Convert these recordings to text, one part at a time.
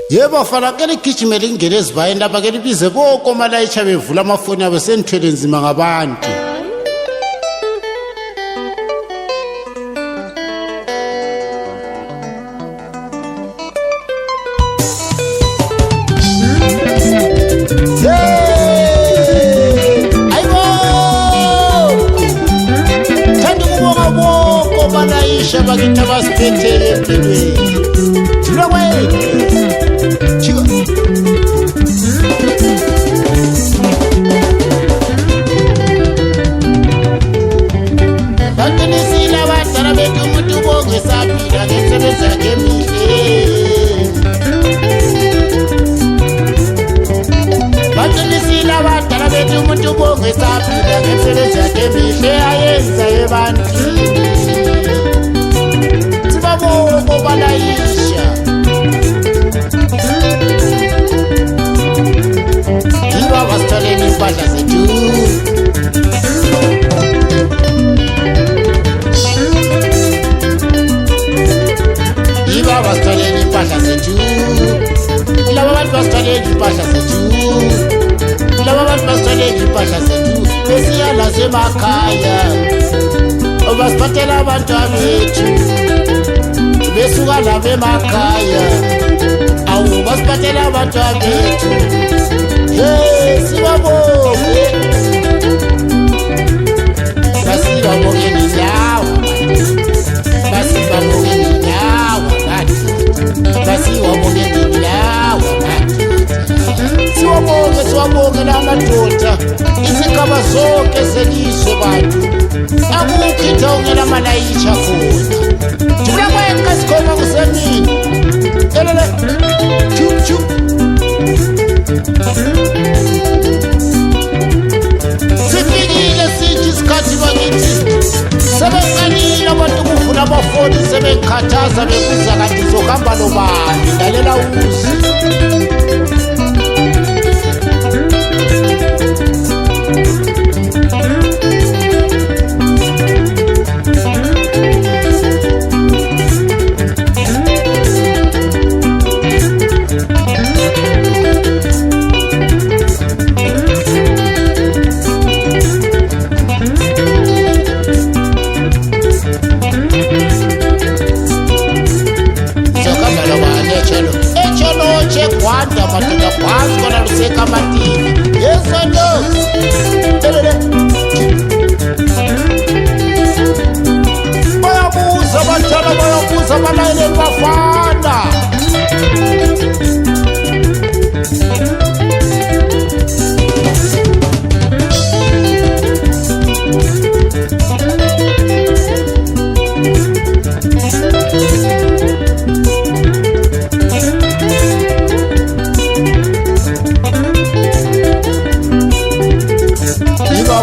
Yebo fana ke ligijimela ingene ezivayeni lapha ke libize bonke omalayitsha bevula amafoni abo senithwele nzima ngabantu. Omalayitsha bakithi abasiphethele empilweni. Thula kwethu. Baqinisile abadala bethu umuntu bonke saphila ngemsebenzi yakhe emihle. Baqinisile abadala bethu umuntu bonke saphila ngemsebenzi yakhe emihle ayenza ebantwini. Sibabonga omalayitsha. Yibo abasitholele impahla zethu. Basitholele impahla zethu. Laba bantu basitholele impahla zethu. Laba bantu basitholele impahla zethu. Besiya lasemakhaya basiphathela abantu abethu. Besuka labo emakhaya awu basiphathela abantu abethu. Sibabonge. Basibabonge nyawo. Basibabonge nyawo. Basiwabonge ngilawa bathi. Siwabonge lamadoda. Isigaba zonke selizwe bantu. Akukho ongela malayitsha khona. Thula kwenka sikhoma kusemini. Elele. Chup. Sifikile sithi isikhathi bakithi. Sebeqalile abantu ukuvula amafoni sebekhathaza bebuza kanti zohamba nobani lalela uzi. Kwanda madoda phansi kona luseka amatini. Yeso no. Bayabuza abadala bayabuza abalayeli bafana.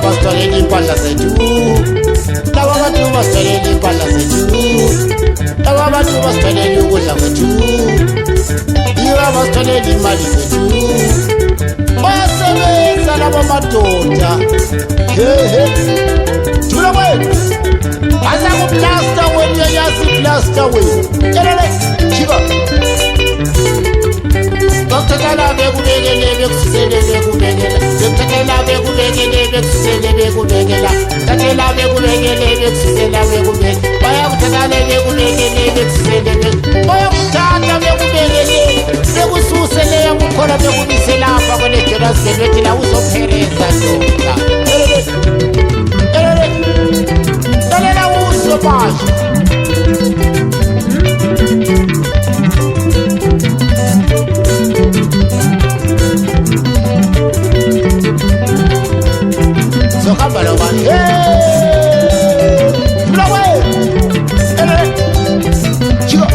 Basitholele impahla zethu. Laba bantu basitholele impahla zethu. Laba bantu basitholele ukudla kwethu. Yibo basitholele imali zethu. Bayasebenza laba madoda. Thula kwethu. Asakuplasta wena yazi plasta wena. Elele chika. Bakuthatha bekubekele bekusisele bekubekela. Bakuthatha bekubekele bekusisele bekubekela. Bakuthatha bekubekele bekusisele bekubekela. Bayakuthatha bekubekele bekusisele bekubekela. Bayakuthatha bekubekele bekususele yakukhona bekubise lapha kwenejela sibethi la uzophereza ndoda. Elele. Lalela uzopasha. Zohamba nobani. Thula kwethu. Chika.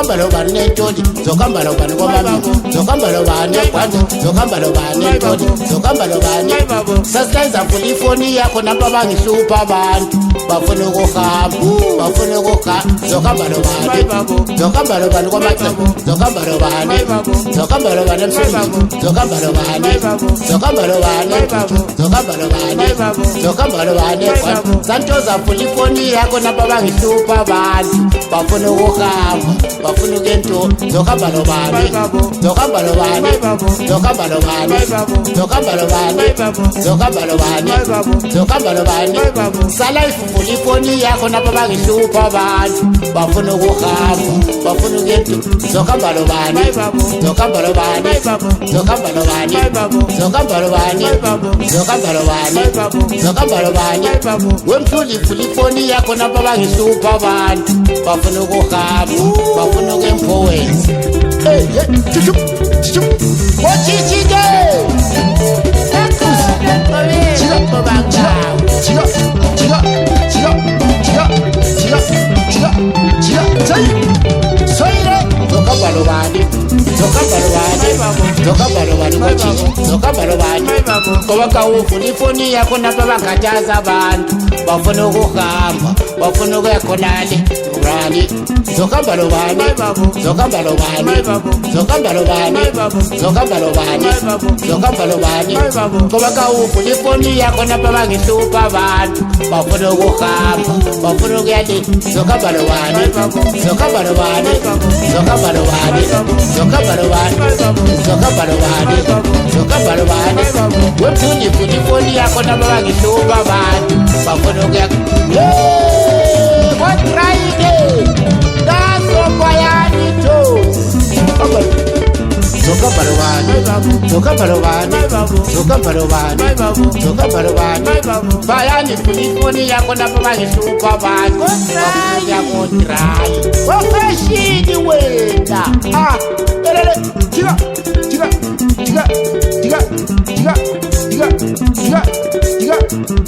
zokamba lobani nentoli zokamba lobani komami zokamba lobani kwanza zokamba lobani nentoli zokamba lobani sasilayiza vula ifoni yakho nabo bangihlupha abantu bafuna ukuhamba bafuna ukuhamba zokamba lobani zokamba lobani kwamacebo zokamba lobani zokamba lobani emsebenzini zokamba lobani zokamba lobani zokamba lobani zokamba lobani santoza vula ifoni yakho nabo bangihlupha abantu bafuna ukuhamba bafuna ukento zokamba lobani zokamba lobani zokamba lobani zokamba lobani zokamba lobani zokamba lobani sala ifuna ifoni yakho nabo bangihlupha abantu bafuna ukuhamba bafuna ukento zokamba lobani zokamba lobani zokamba lobani zokamba lobani zokamba lobani zokamba lobani wemthuli ifuna ifoni yakho nabo bangihlupha abantu bafuna ukuhamba bafuna ukemfowethu hey chuchup chuchup wachichike ngoba kawuvula ifoni yakho nabo bangataza abantu bafuna ukuhamba bafuna ukuya khonale rani zokamba lobani zokamba lobani zokamba lobani zokamba lobani zokamba lobani ngoba kawuvula ifoni yakho nabo bangihlupha abantu bafuna ukuhamba bafuna ukuya le zokamba lobani zokamba lobani zokamba lobani zokamba lobani zokamba lobani zokamba lobani wemthuni vula ifoni yakho nabo bangihlupha abantu bafuna ukuya what Friday that's what I need to zokamba lobani zokamba lobani zokamba lobani zokamba lobani bayani vula ifoni yakho nabo bangihlupha abantu bafuna yako dry wafashini wena elele jika jika jika jika jika jika jika jika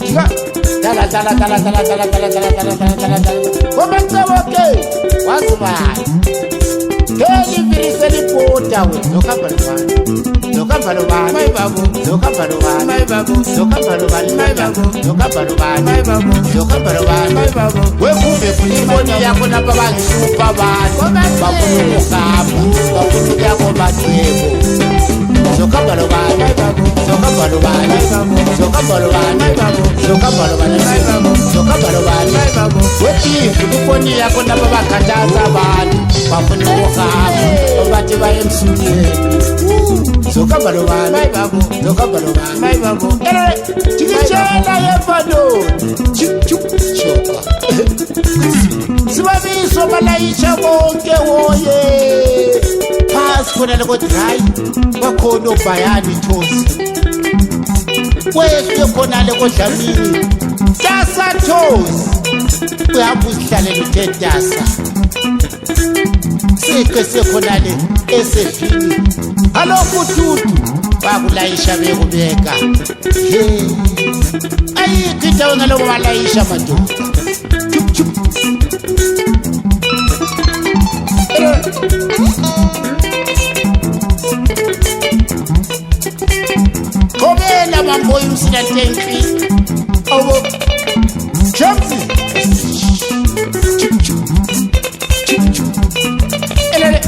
jika dala dala dala dala dala dala dala dala dala dala wamakawoke wazibani Keli viriseli pota we zokamba lobani zokamba lobani my babu zokamba lobani my babu zokamba lobani my babu zokamba lobani my babu zokamba lobani my babu we kumbe kulifoni yakho nabo bangihlupha abantu bafuna ukuhamba bafuna yakho macebo zokamba lobani my babu zokamba lobani zokamba lobani my babu zokamba lobani my babu zokamba lobani my babu wethi kulifoni yakho nabo bakataza abantu bafuna ukuhamba bathi baye emsulweni zokamba lobani my babu zokamba lobani my babu tikitshela yefano choka sibabiso balayisha bonke woye phasi khona leko dry bakhona obhayani thosi wehle khona leko dlamini tasa thosi uyahamba uzihlalele uthe tasa sikhe sekhonale esefini alokhu tutu bakulayisha bekubeka he ayikho indawo ngaloko balayisha madoda chup chup komela mamboyi umsina tenki obo champi chup chup chup chup elele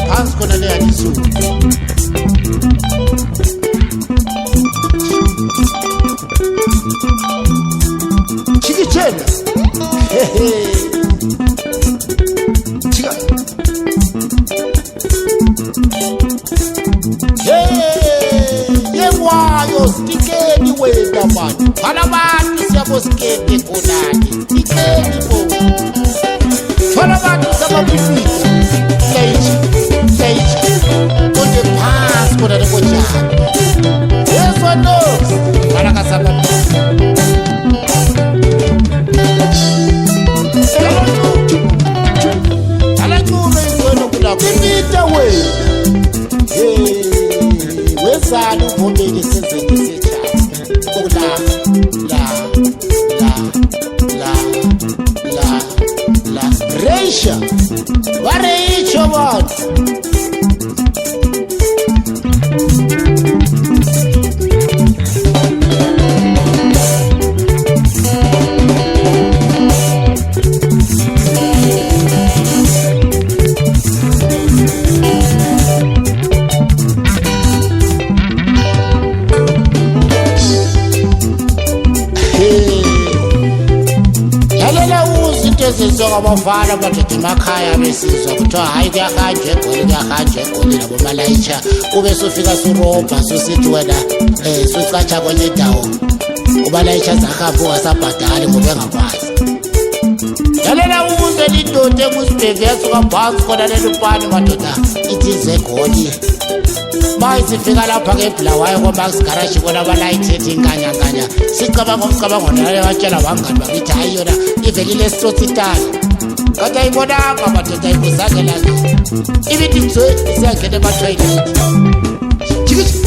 phansi khona leyalizulu jikijela jika yengwayo stikeni wena manje phana abantu siyabosikeni khonani ikeni bo phana abantu sababisisa stage konje pass kona lekonjani yeso no phana kasaba Kimita wena wesana uvombele senzeke sejani okula la Reisha wareicho abantu sizwa abafana bathi emakhaya besizwa kuthiwa hayi kuyakanje egoli labo malayitsha ube sufika surobha susithi wena sucatsha kwenye indawo ubalayitsha zakapho ungasabhadali ngoba engakwazi yalela ukuze lindoda ekusibheve yasuka phansi khona lelupani madoda ithi egoli bayisifika lapha ngebulawayo komax garage kona balayithethe inkanyanganya sicabanga umcabango nale batshela bangani bakithi hayi yona ivelile strotsitali kodwa ayibonanga madoda ayibuzange lake ibithi nje siyangena ematoilet chikichi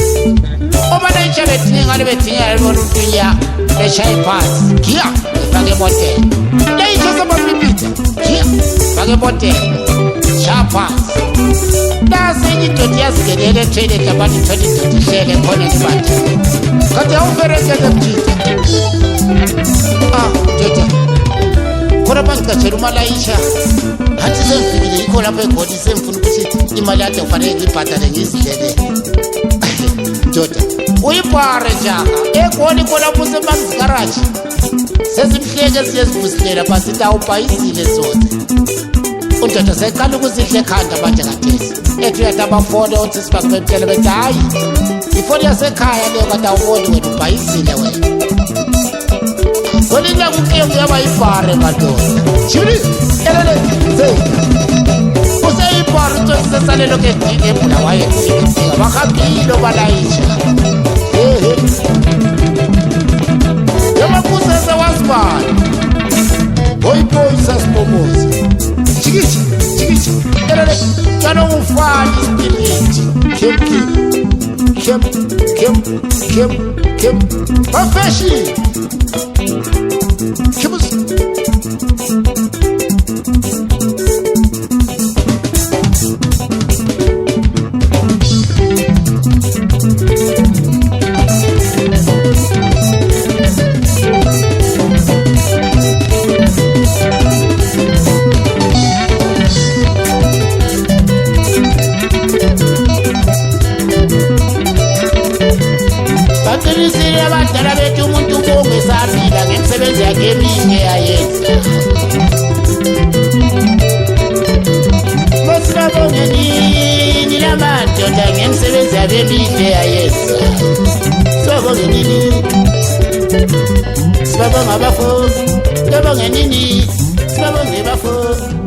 obalayitsha bethinga lebethinga lebona umfinya leshayi phansi giya ifake emoteni layitsha samapipita giya fake emoteni shaya phansi nasi indoda yazingenele etoilet abantu ithola indoda ihlele khona libathi kodwa awuberekele mjida ndoda khona bangicatshela umalayisha hathi semfikile yikho lapho egoli semfuna ukuthi imali yakhe kufanele ngiyibhadale ngizidlele ndoda uyibhare njaha egoli khonapho semax garage sezimhleke siyezivusilela basithi awubhayisile zote undoda seqala ukuzihle ekhanda manje kathesi ethi uyathi abafone othi sibakubemtshele bethi hayi ifoni yasekhaya leyo kade awuboni wena ubhayisile wena kwelinye kukiyo kuyaba yibhare madoda shiri elele useyibhare utsotsi sesalelo kedini ebulawayo efikefika bahambile obalayitsha yomakusese wasibani oyipoyisa sibobozi chikichi elele kana ufani spirit kem profession kibus Baqinisile abadala bethu umuntu ubongesafika ngemsebenzi yakhe emihle ayenza. Masibabonge nini lamadoda ngemsebenzi yakhe emihle ayenza. Sibabonge nini? Sibabonge abafo. Sibabonge nini? Sibabonge abafo.